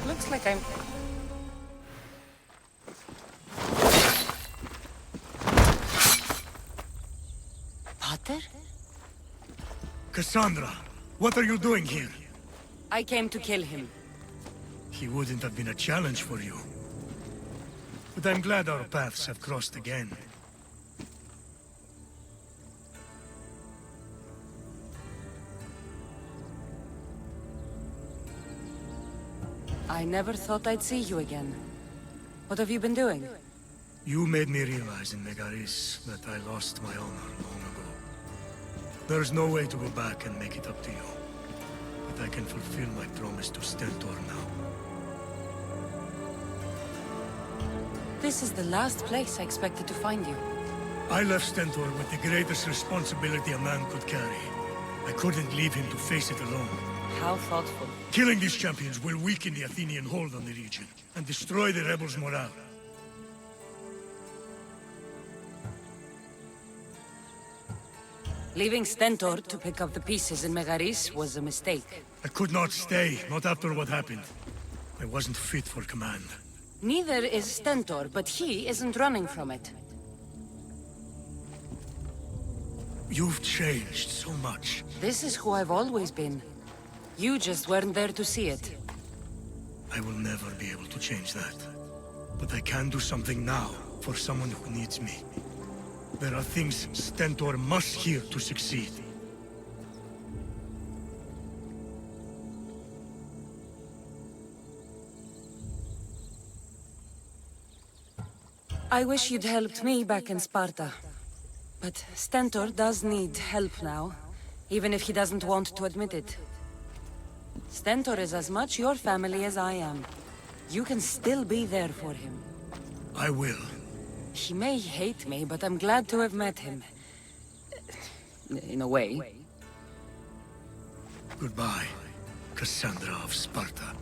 Looks like I'm... Potter? Cassandra, what are you doing here? I came to kill him. He wouldn't have been a challenge for you. But I'm glad our paths have crossed again. I never thought I'd see you again. What have you been doing? You made me realize in Megaris that I lost my honor long ago. There's no way to go back and make it up to you. But I can fulfill my promise to Stentor now. This is the last place I expected to find you. I left Stentor with the greatest responsibility a man could carry. I couldn't leave him to face it alone. How thoughtful. Killing these champions will weaken the Athenian hold on the region, and destroy the rebels' morale. Leaving Stentor to pick up the pieces in Megaris was a mistake. I could not stay, not after what happened. I wasn't fit for command. Neither is Stentor, but he isn't running from it. You've changed so much. This is who I've always been. You just weren't there to see it. I will never be able to change that. But I can do something now for someone who needs me. There are things Stentor must hear to succeed. I wish you'd helped me back in Sparta. But Stentor does need help now, even if he doesn't want to admit it. Stentor is as much your family as I am. You can still be there for him. I will. He may hate me, but I'm glad to have met him. In a way. Goodbye, Cassandra of Sparta.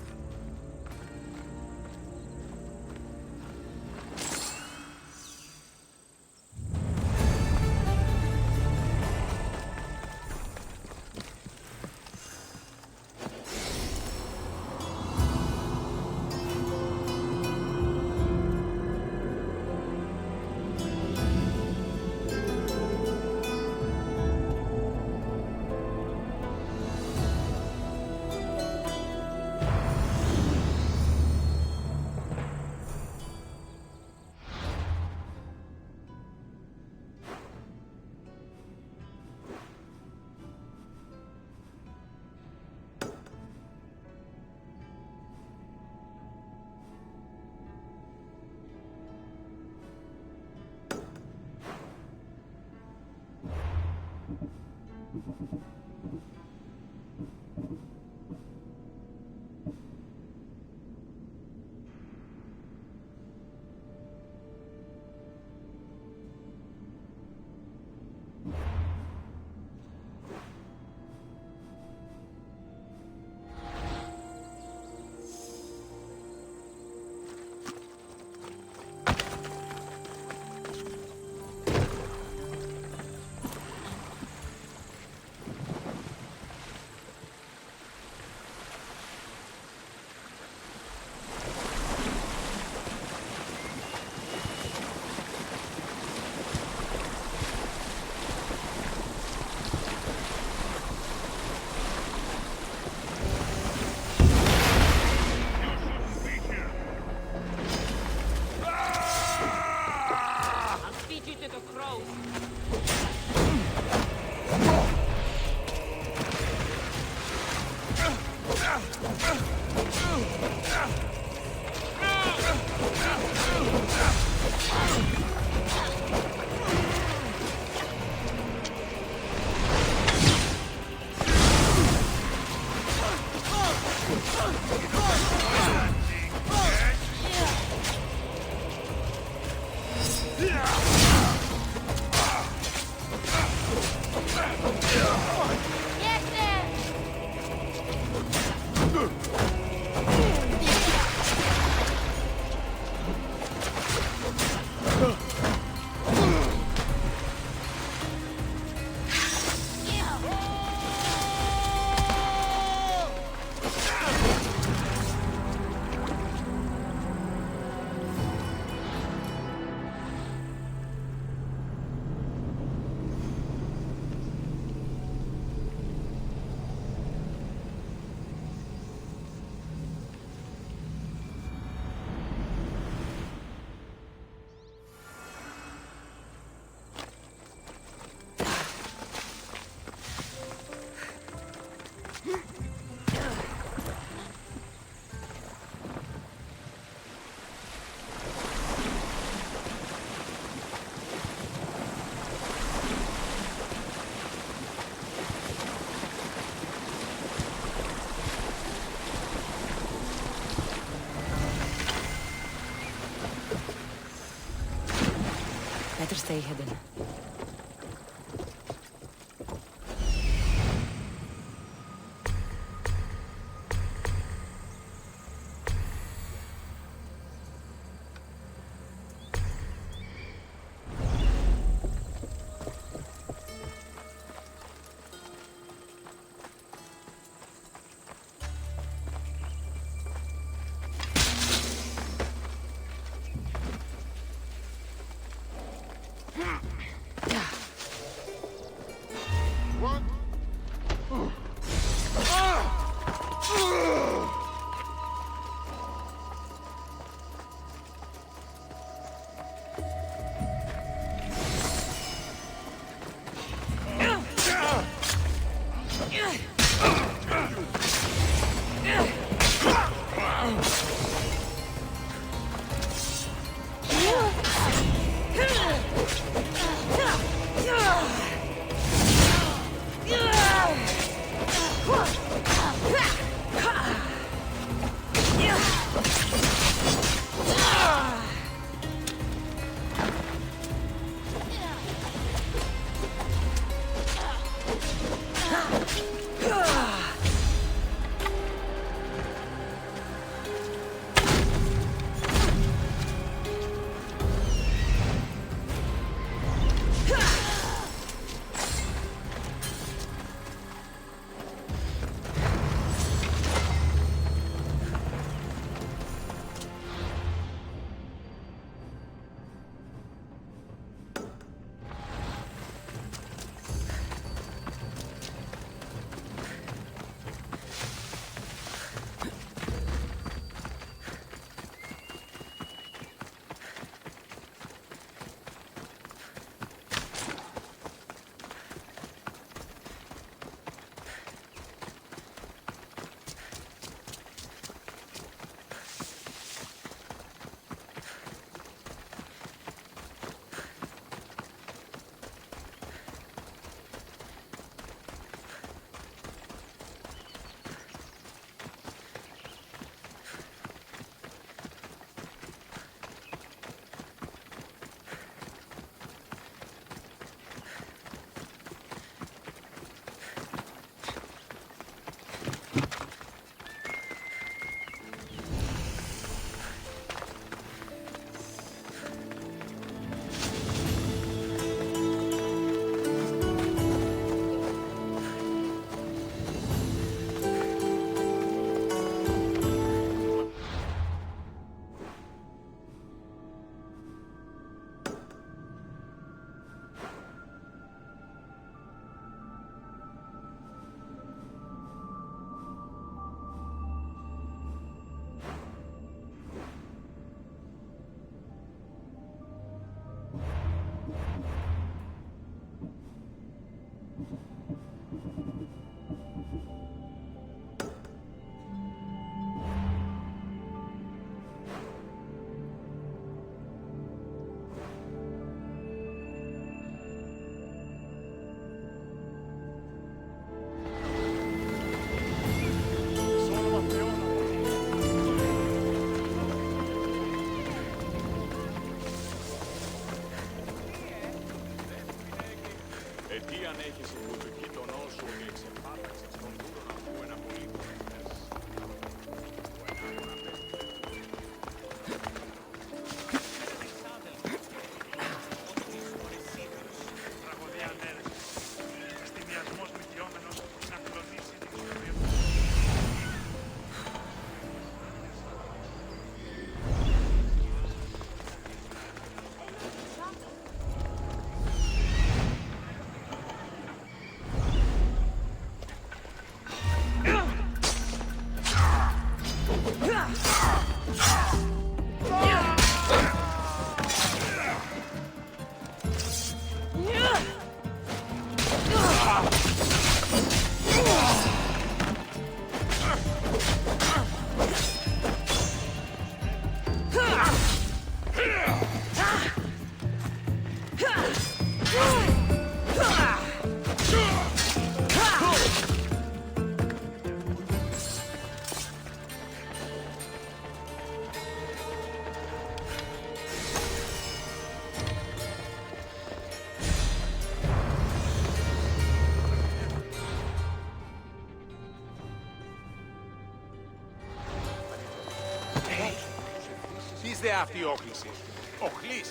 stay hidden. Εις δε αυτή όχληση. Οχλής.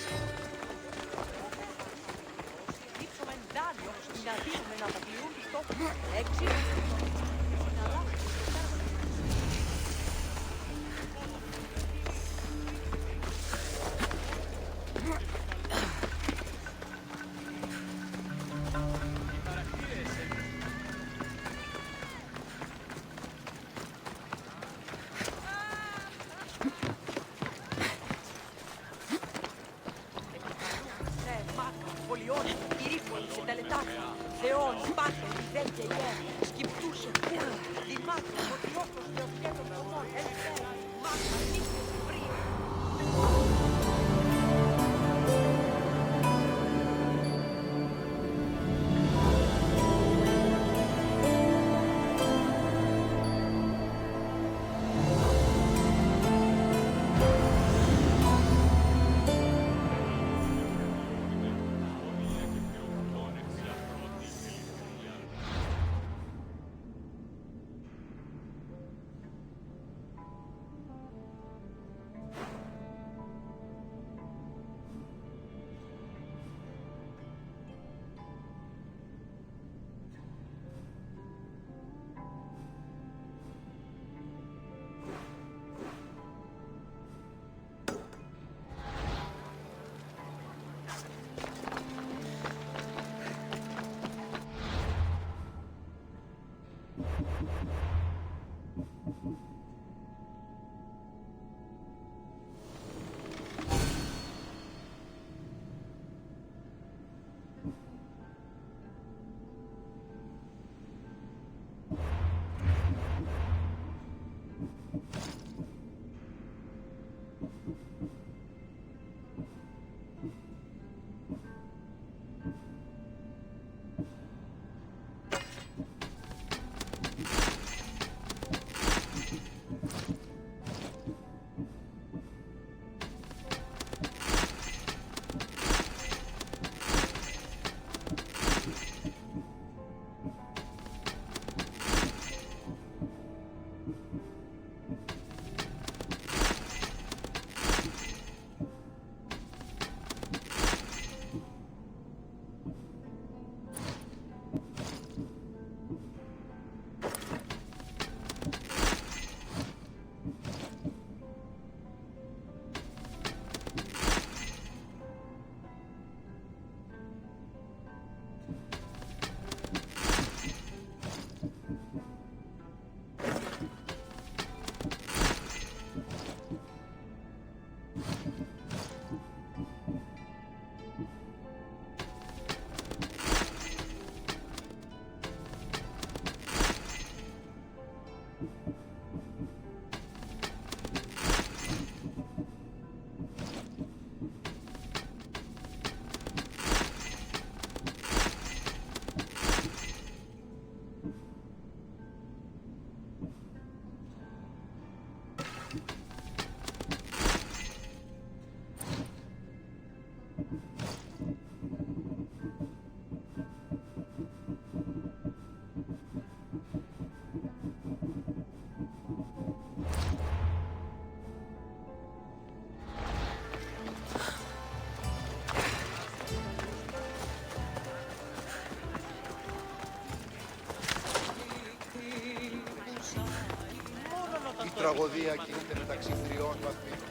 Η τραγωδία κινείται μεταξύ τριών βαθμίδων.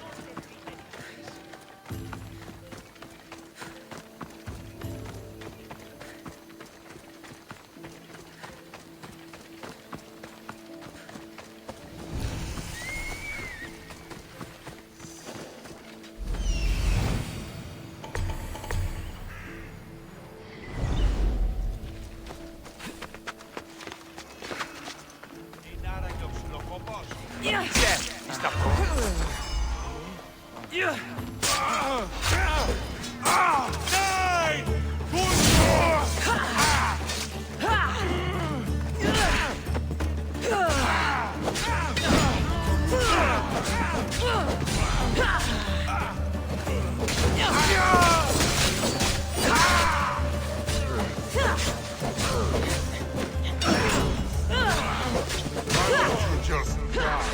Just die.